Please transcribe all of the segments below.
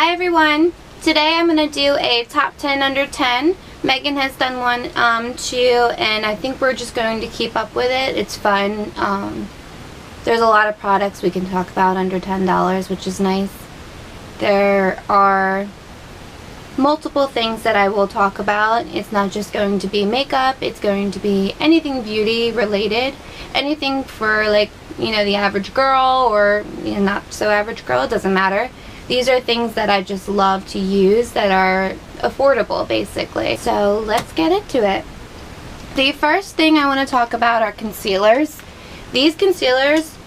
Hi everyone! Today I'm going to do a top 10 under 10. Megan has done one too, and I think we're just going to keep up with it. It's fun. There's a lot of products we can talk about under $10, which is nice. There are multiple things that I will talk about. It's not just going to be makeup, it's going to be anything beauty related. Anything for, like, you know, the average girl or, you know, not so average girl, it doesn't matter. These are things that I just love to use that are affordable, basically. So let's get into it. The first thing I want to talk about are concealers. These concealers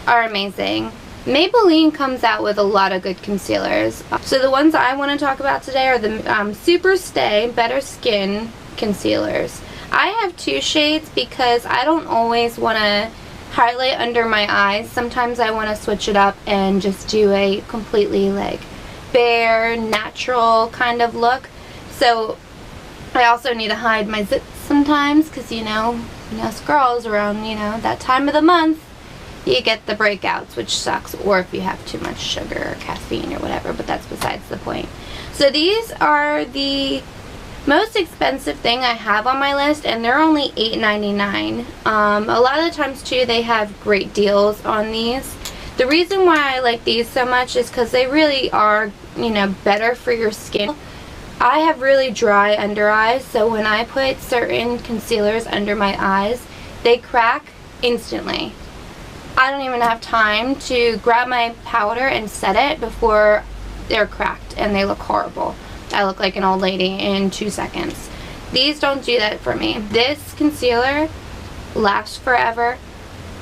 are amazing. Maybelline comes out with a lot of good concealers. So the ones I want to talk about today are the Super Stay Better Skin concealers. I have two shades because I don't always want to highlight under my eyes. Sometimes I want to switch it up and just do a completely like bare, natural kind of look. So I also need to hide my zits sometimes because, you know, us girls around, you know, that time of the month, you get the breakouts, which sucks, or if you have too much sugar or caffeine or whatever, but that's besides the point. So these are the most expensive thing I have on my list, and they're only $8.99. A lot of the times too, they have great deals on these. The reason why I like these so much is because they really are, you know, better for your skin. I have really dry under eyes, so when I put certain concealers under my eyes, they crack instantly. I don't even have time to grab my powder and set it before they're cracked and they look horrible. I look like an old lady in 2 seconds. These don't do that for me. This concealer lasts forever.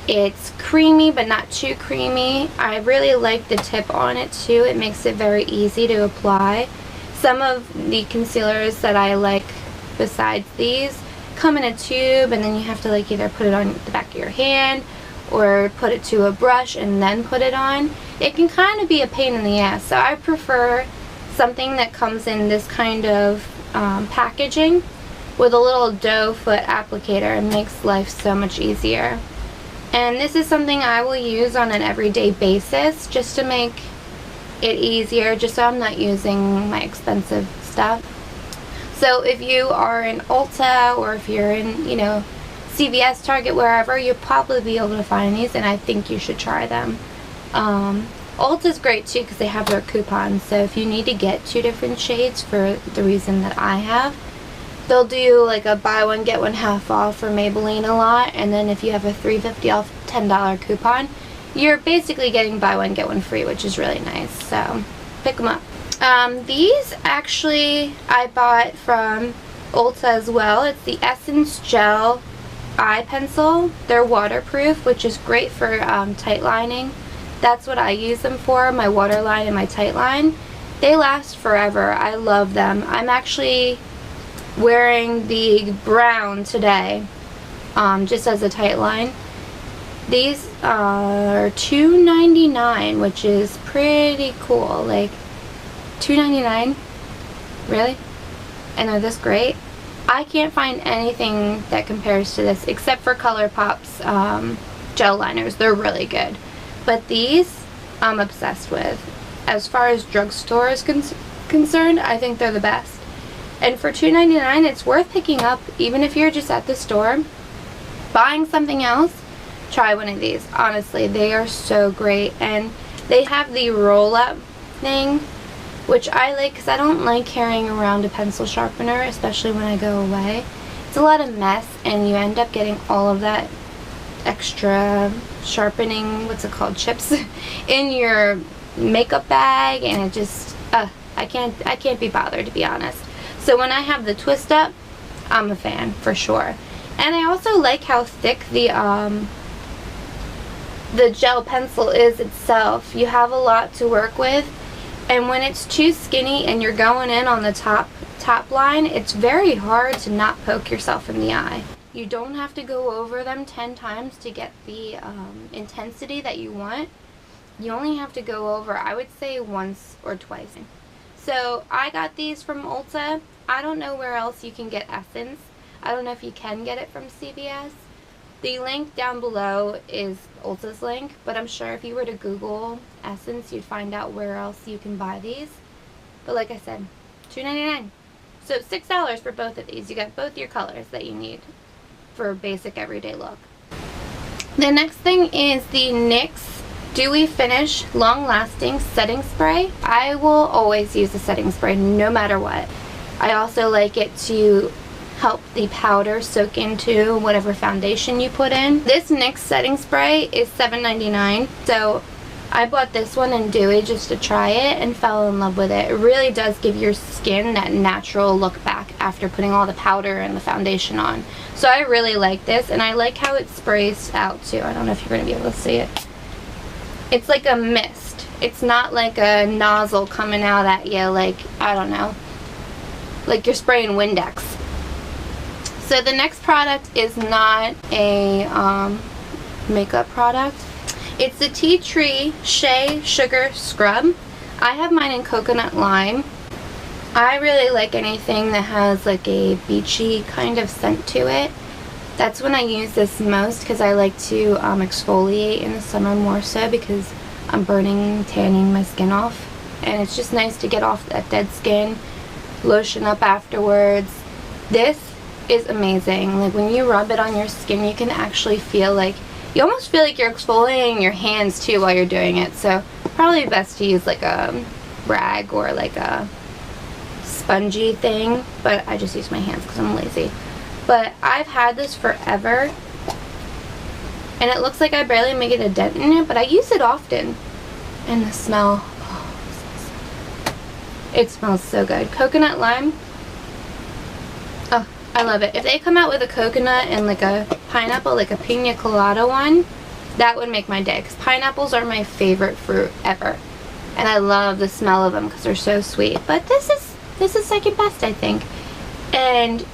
It's creamy but not too creamy. I really like the tip on it too. It makes it very easy to apply. Some of the concealers that I like besides these come in a tube, and then you have to like either put it on the back of your hand or put it to a brush and then put it on. It can kind of be a pain in the ass, so I prefer something that comes in this kind of packaging with a little doe foot applicator. It makes life so much easier. And this is something I will use on an everyday basis just to make it easier, just so I'm not using my expensive stuff. So if you are in Ulta or if you're in, you know, CVS, Target, wherever, you'll probably be able to find these, and I think you should try them. Ulta's great too because they have their coupons, so if you need to get 2 different shades for the reason that I have, they'll do like a buy one get one half off for Maybelline a lot, and then if you have a $3.50 off $10 coupon, you're basically getting buy one get one free, which is really nice, so pick them up. These actually I bought from Ulta as well. It's the Essence Gel Eye Pencil. They're waterproof, which is great for tight lining. That's what I use them for, my waterline and my tight line. They last forever. I love them. I'm actually wearing the brown today, just as a tight line. These are $2.99, which is pretty cool. Like, $2.99? Really? And they're this great? I can't find anything that compares to this except for ColourPop's gel liners. They're really good. But these, I'm obsessed with. As far as drugstore is concerned, I think they're the best. And for $2.99, it's worth picking up, even if you're just at the store buying something else. Try one of these. Honestly, they are so great. And they have the roll-up thing, which I like because I don't like carrying around a pencil sharpener, especially when I go away. It's a lot of mess, and you end up getting all of that extra sharpening, what's it called, chips in your makeup bag, and it just I can't be bothered, to be honest. So when I have the twist up, I'm a fan for sure. And I also like how thick the gel pencil is itself. You have a lot to work with, and when it's too skinny and you're going in on the top line, it's very hard to not poke yourself in the eye. You don't have to go over them 10 times to get the intensity that you want. You only have to go over, I would say, once or twice. So I got these from Ulta. I don't know where else you can get Essence. I don't know if you can get it from CVS. The link down below is Ulta's link, but I'm sure if you were to Google Essence, you'd find out where else you can buy these. But like I said, $2.99. So $6 for both of these. You got both your colors that you need for a basic everyday look. The next thing is the NYX Dewy Finish Long Lasting Setting Spray. I will always use the setting spray no matter what. I also like it to help the powder soak into whatever foundation you put in. This NYX setting spray is $7.99. So I bought this one in Dewy just to try it and fell in love with it. It really does give your skin that natural look back after putting all the powder and the foundation on. So I really like this, and I like how it sprays out too. I don't know if you're going to be able to see it. It's like a mist. It's not like a nozzle coming out at you like, I don't know, like you're spraying Windex. So the next product is not a makeup product. It's the Tea Tree Shea Sugar Scrub. I have mine in Coconut Lime. I really like anything that has like a beachy kind of scent to it. That's when I use this most, because I like to exfoliate in the summer more so, because I'm burning, tanning my skin off. And it's just nice to get off that dead skin, lotion up afterwards. This is amazing. Like when you rub it on your skin, you can actually feel like, you almost feel like you're exfoliating your hands too while you're doing it. So probably best to use like a rag or like a spongy thing, but I just use my hands because I'm lazy. But I've had this forever, and it looks like I barely make a dent in it, but I use it often. And the smell, oh, it smells so good. Coconut Lime, oh, I love it. If they come out with a coconut and like a pineapple, like a pina colada one, that would make my day, because pineapples are my favorite fruit ever, and I love the smell of them because they're so sweet. But this is second best, I think. And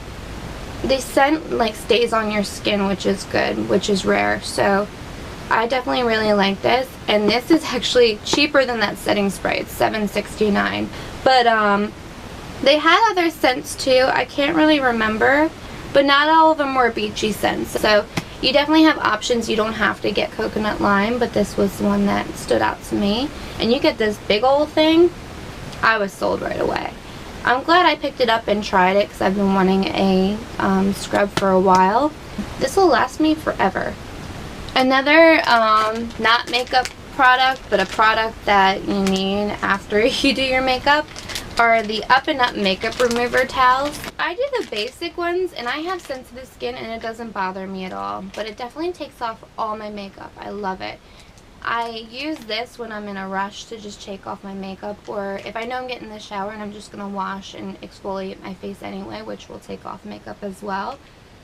the scent like stays on your skin, which is good, which is rare. So I definitely really like this, and this is actually cheaper than that setting spray. It's $7.69. But they had other scents too. I can't really remember, but not all of them were beachy scents. So you definitely have options. You don't have to get Coconut Lime, but this was the one that stood out to me. And you get this big old thing. I was sold right away. I'm glad I picked it up and tried it, because I've been wanting a scrub for a while. This will last me forever. Another not makeup product, but a product that you need after you do your makeup, are the up&up makeup remover towels. I do the basic ones, and I have sensitive skin and it doesn't bother me at all, but it definitely takes off all my makeup. I love it. I use this when I'm in a rush to just shake off my makeup, or if I know I'm getting in the shower and I'm just going to wash and exfoliate my face anyway, which will take off makeup as well.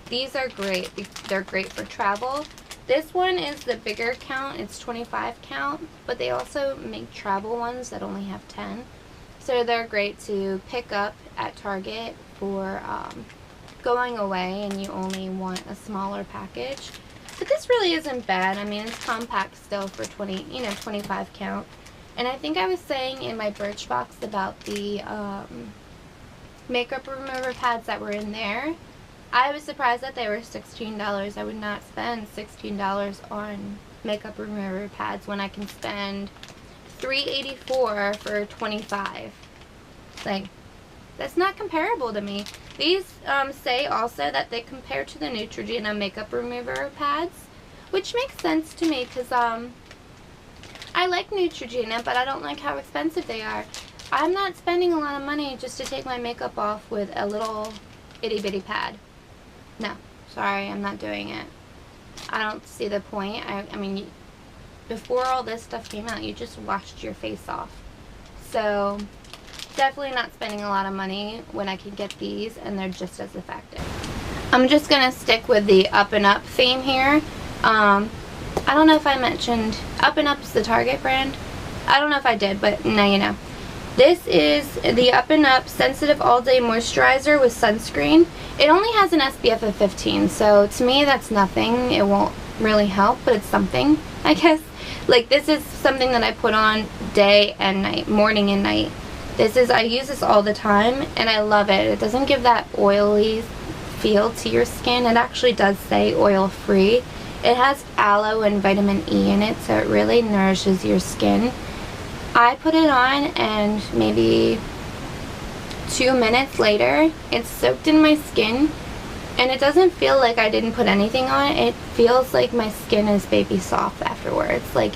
These are great. They're great for travel. This one is the bigger count. It's 25 count, but they also make travel ones that only have 10. So they're great to pick up at Target for going away and you only want a smaller package. But this really isn't bad. I mean, it's compact still for 25 count. And I think I was saying in my Birchbox about the makeup remover pads that were in there. I was surprised that they were $16. I would not spend $16 on makeup remover pads when I can spend $3.84 for 25. Like, that's not comparable to me. These say also that they compare to the Neutrogena makeup remover pads, which makes sense to me, because I like Neutrogena, but I don't like how expensive they are. I'm not spending a lot of money just to take my makeup off with a little itty bitty pad. No, sorry, I'm not doing it. I don't see the point. I mean, before all this stuff came out, you just washed your face off. So definitely not spending a lot of money when I can get these, and they're just as effective. I'm just going to stick with the up&up theme here. I don't know if I mentioned up&up's the Target brand. I don't know if I did, but now you know. This is the up&up Sensitive All Day Moisturizer with Sunscreen. It only has an SPF of 15, so to me that's nothing. It won't really help, but it's something, I guess. Like, this is something that I put on day and night, morning and night. I use this all the time, and I love it. It doesn't give that oily feel to your skin. It actually does say oil-free. It has aloe and vitamin E in it, so it really nourishes your skin. I put it on and maybe 2 minutes later, it's soaked in my skin, and it doesn't feel like I didn't put anything on it. It feels like my skin is baby soft afterwards. Like,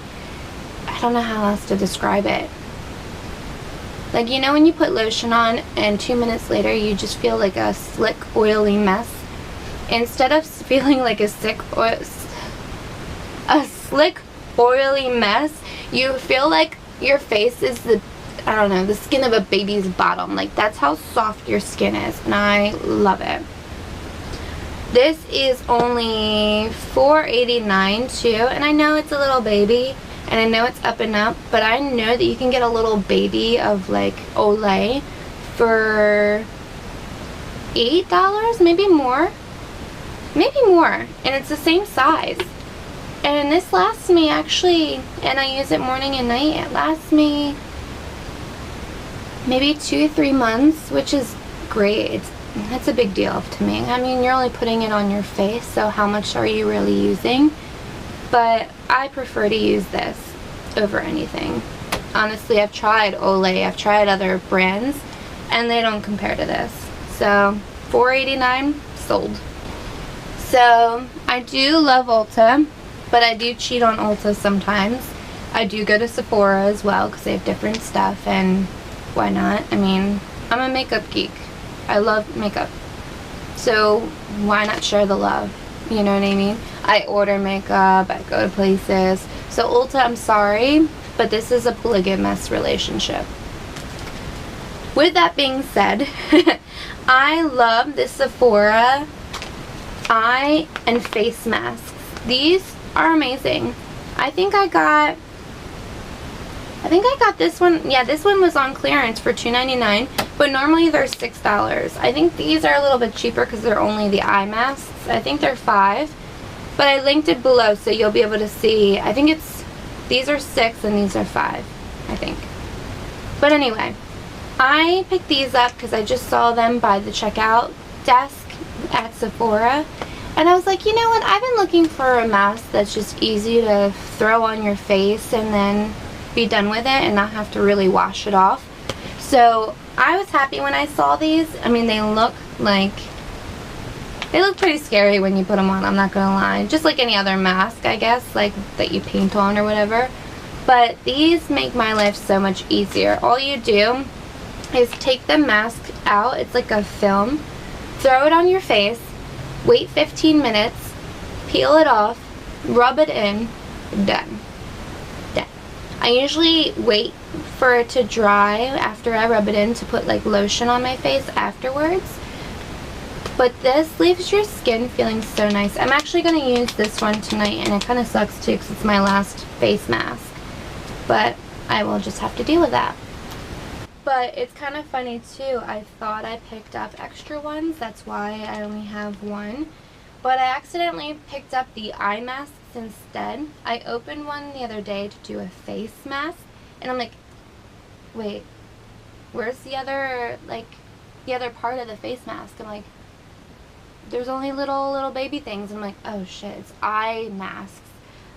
I don't know how else to describe it. Like, you know when you put lotion on and 2 minutes later you just feel like a slick, oily mess? Instead of feeling like a slick, oily mess, you feel like your face is the, I don't know, the skin of a baby's bottom. Like, that's how soft your skin is, and I love it. This is only $4.89 too, and I know it's a little baby, and I know it's up and up, but I know that you can get a little baby of like Olay for $8, maybe more, and it's the same size. And this lasts me actually, and I use it morning and night, it lasts me maybe 2-3 months, which is great. That's a big deal to me. I mean, you're only putting it on your face, so how much are you really using? But I prefer to use this over anything. Honestly, I've tried Olay, I've tried other brands, and they don't compare to this. So, $4.89, sold. So, I do love Ulta, but I do cheat on Ulta sometimes. I do go to Sephora as well, because they have different stuff, and why not? I mean, I'm a makeup geek. I love makeup. So, why not share the love? You know what I mean? I order makeup, I go to places. So Ulta, I'm sorry, but this is a polygamous relationship. With that being said, I love the Sephora eye and face masks. These are amazing. I think I got this one. Yeah, this one was on clearance for $2.99, but normally they're $6. I think these are a little bit cheaper because they're only the eye masks. I think they're $5, but I linked it below so you'll be able to see. I think these are $6 and these are $5, I think. But anyway, I picked these up because I just saw them by the checkout desk at Sephora, and I was like, you know what? I've been looking for a mask that's just easy to throw on your face and then be done with it and not have to really wash it off. So I was happy when I saw these. I mean, they look pretty scary when you put them on, I'm not gonna lie. Just like any other mask, I guess, like that you paint on or whatever. But these make my life so much easier. All you do is take the mask out. It's like a film. Throw it on your face. Wait 15 minutes. Peel it off. Rub it in. Done. I usually wait for it to dry after I rub it in to put like lotion on my face afterwards. But this leaves your skin feeling so nice. I'm actually going to use this one tonight, and it kind of sucks too because it's my last face mask. But I will just have to deal with that. But it's kind of funny too. I thought I picked up extra ones. That's why I only have one. But I accidentally picked up the eye masks instead. I opened one the other day to do a face mask, and I'm like, wait, where's the other part of the face mask? I'm like, there's only little baby things. I'm like, oh shit, it's eye masks.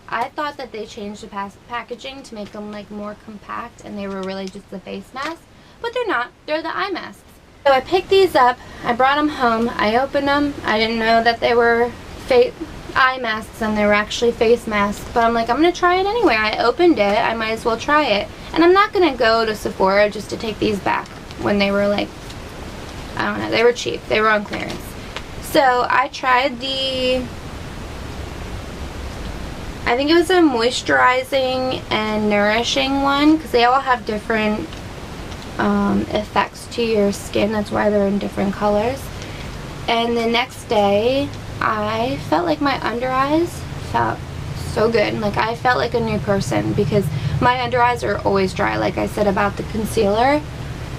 I thought that they changed the packaging to make them like more compact, and they were really just the face mask, but they're not. They're the eye masks. So I picked these up, I brought them home, I opened them. I didn't know that they were eye masks and they were actually face masks, but I'm like, I'm going to try it anyway. I opened it, I might as well try it. And I'm not going to go to Sephora just to take these back when they were like, I don't know, they were cheap. They were on clearance. So I tried I think it was a moisturizing and nourishing one, because they all have different effects to your skin. That's why they're in different colors. And the next day I felt like my under eyes felt so good. Like I felt like a new person, because my under eyes are always dry, like I said about the concealer.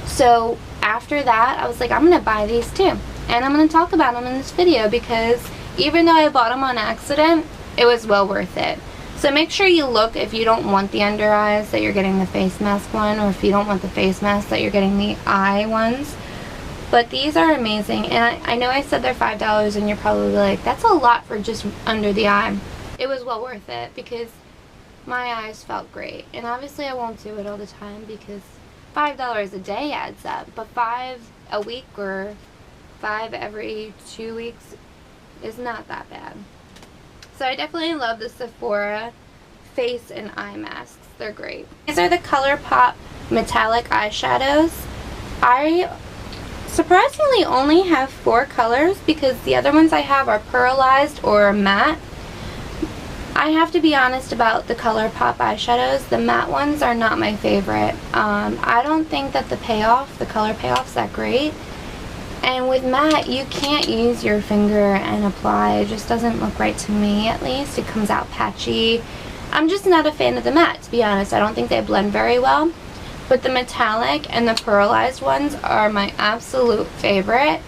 So after that I was like, I'm gonna buy these too, and I'm gonna talk about them in this video, because even though I bought them on accident, it was well worth it. So make sure you look if you don't want the under eyes, that you're getting the face mask one, or if you don't want the face mask, that you're getting the eye ones. But these are amazing, and I know I said they're $5, and you're probably like, that's a lot for just under the eye. It was well worth it, because my eyes felt great. And obviously I won't do it all the time because $5 a day adds up, but 5 a week or 5 every 2 weeks is not that bad. So I definitely love the Sephora face and eye masks. They're great. These are the ColourPop metallic eyeshadows. I surprisingly only have 4 colors because the other ones I have are pearlized or matte. I have to be honest about the ColourPop eyeshadows. The matte ones are not my favorite. I don't think that the color payoff's that great. And with matte, you can't use your finger and apply. It just doesn't look right to me, at least. It comes out patchy. I'm just not a fan of the matte, to be honest. I don't think they blend very well. But the metallic and the pearlized ones are my absolute favorite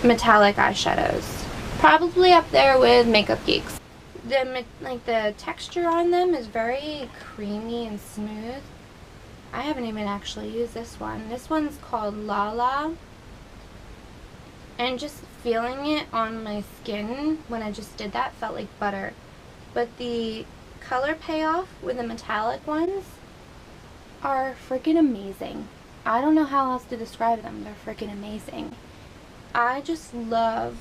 metallic eyeshadows. Probably up there with Makeup Geeks. The texture on them is very creamy and smooth. I haven't even actually used this one. This one's called Lala. And just feeling it on my skin when I just did that felt like butter. But the color payoff with the metallic ones are freaking amazing. I don't know how else to describe them. They're freaking amazing. I just love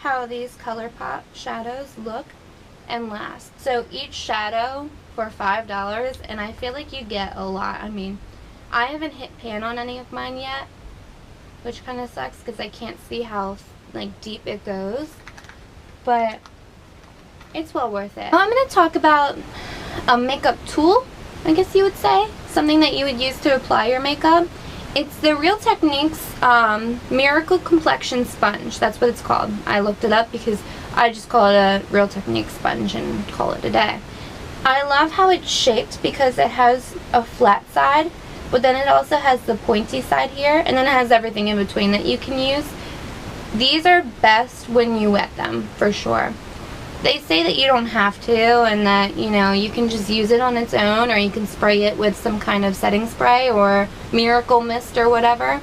how these ColourPop shadows look and last. So each shadow for $5, and I feel like you get a lot. I mean, I haven't hit pan on any of mine yet, which kind of sucks because I can't see how like deep it goes, but it's well worth it. Now I'm going to talk about a makeup tool, I guess you would say, something that you would use to apply your makeup. It's the Real Techniques Miracle Complexion Sponge. That's what it's called. I looked it up because I just call it a Real Techniques sponge and call it a day. I love how it's shaped because it has a flat side, but then it also has the pointy side here, and then it has everything in between that you can use. These are best when you wet them, for sure. They say that you don't have to, and that, you know, you can just use it on its own, or you can spray it with some kind of setting spray or miracle mist or whatever.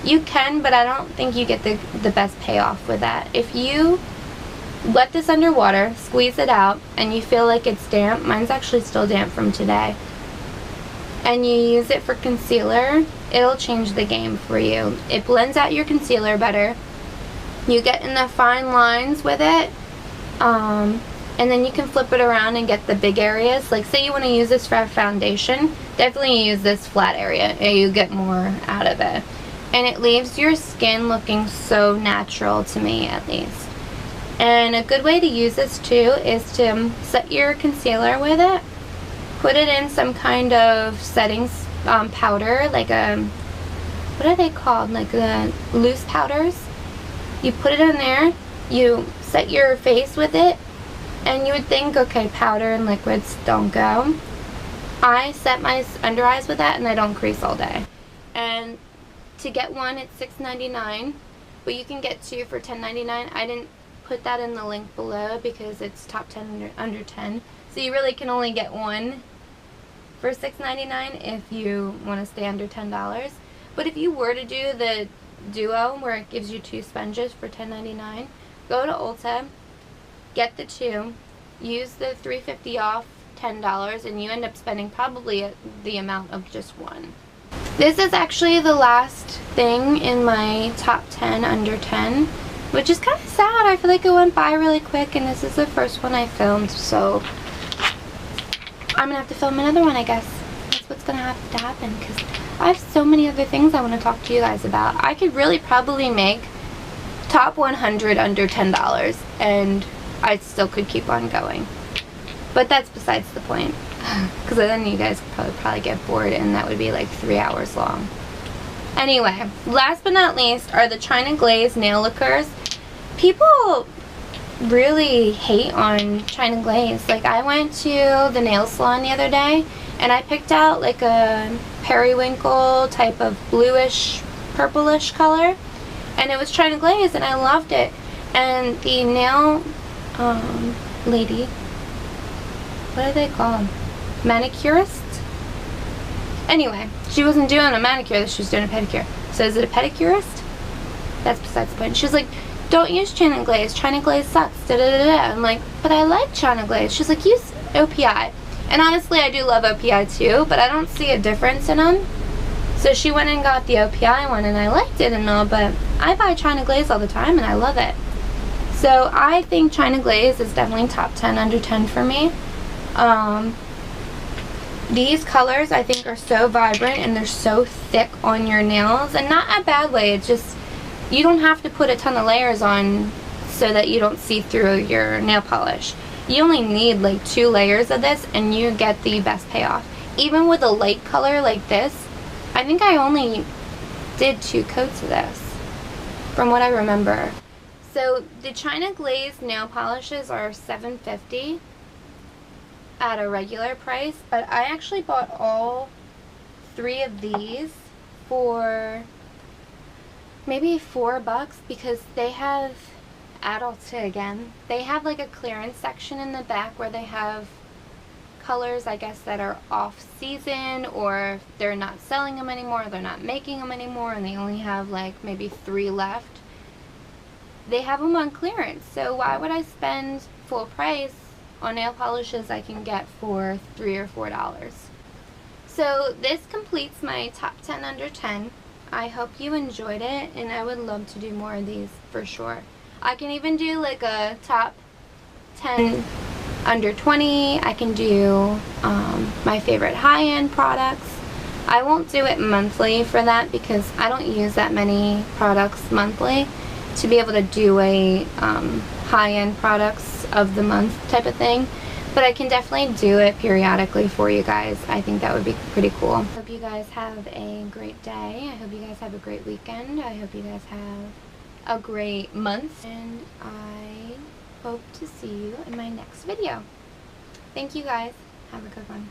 You can, but I don't think you get the best payoff with that. If you wet this under water, squeeze it out, and you feel like it's damp, mine's actually still damp from today, and you use it for concealer, it'll change the game for you. It blends out your concealer better. You get in the fine lines with it. And then you can flip it around and get the big areas. Like, say you want to use this for a foundation, definitely use this flat area and you get more out of it. And it leaves your skin looking so natural, to me at least. And a good way to use this too is to set your concealer with it. Put it in some kind of setting powder, like a, what are they called? Like loose powders. You put it in there, you set your face with it, and you would think, okay, powder and liquids don't go. I set my under eyes with that and I don't crease all day. And to get one, it's $6.99, but you can get 2 for $10.99. I didn't put that in the link below because it's top 10 under 10. So you really can only get one for $6.99 if you want to stay under $10. But if you were to do the duo where it gives you 2 sponges for $10.99, go to Ulta, get the 2, use the $3.50 off $10, and you end up spending probably the amount of just one. This is actually the last thing in my top 10 under 10, which is kind of sad. I feel like it went by really quick, and this is the first one I filmed, so I'm going to have to film another one, I guess. That's what's going to have to happen, because I have so many other things I want to talk to you guys about. I could really probably make top 100 under $10, and I still could keep on going. But that's besides the point, because then you guys could probably get bored, and that would be like 3 hours long. Anyway, last but not least are the China Glaze nail lacquers. People really hate on China Glaze. Like, I went to the nail salon the other day, and I picked out like a periwinkle type of bluish, purplish color, and it was China Glaze, and I loved it. And the nail lady, what are they called? Manicurist? Anyway, she wasn't doing a manicure, she was doing a pedicure. So is it a pedicurist? That's besides the point. She was like, don't use China Glaze. China Glaze sucks. Da da da da. I'm like, but I like China Glaze. She's like, use OPI. And honestly, I do love OPI too, but I don't see a difference in them. So she went and got the OPI one, and I liked it and all, but I buy China Glaze all the time, and I love it. So I think China Glaze is definitely top 10 under 10 for me. These colors I think are so vibrant, and they're so thick on your nails, and not a bad way. It's just, you don't have to put a ton of layers on so that you don't see through your nail polish. You only need like 2 layers of this, and you get the best payoff. Even with a light color like this, I think I only did 2 coats of this, from what I remember. So the China Glaze nail polishes are $7.50 at a regular price, but I actually bought all 3 of these for maybe $4 because they have adults again. They have like a clearance section in the back where they have colors, I guess, that are off season, or they're not selling them anymore, they're not making them anymore, and they only have like maybe 3 left. They have them on clearance, so why would I spend full price on nail polishes I can get for $3 or $4? So this completes my top 10 under 10. I hope you enjoyed it, and I would love to do more of these for sure. I can even do like a top 10 under 20. I can do my favorite high-end products. I won't do it monthly for that because I don't use that many products monthly to be able to do a high-end products of the month type of thing, but I can definitely do it periodically for you guys. I think that would be pretty cool. I hope you guys have a great day. I hope you guys have a great weekend. I hope you guys have a great month, and I hope to see you in my next video. Thank you guys. Have a good one.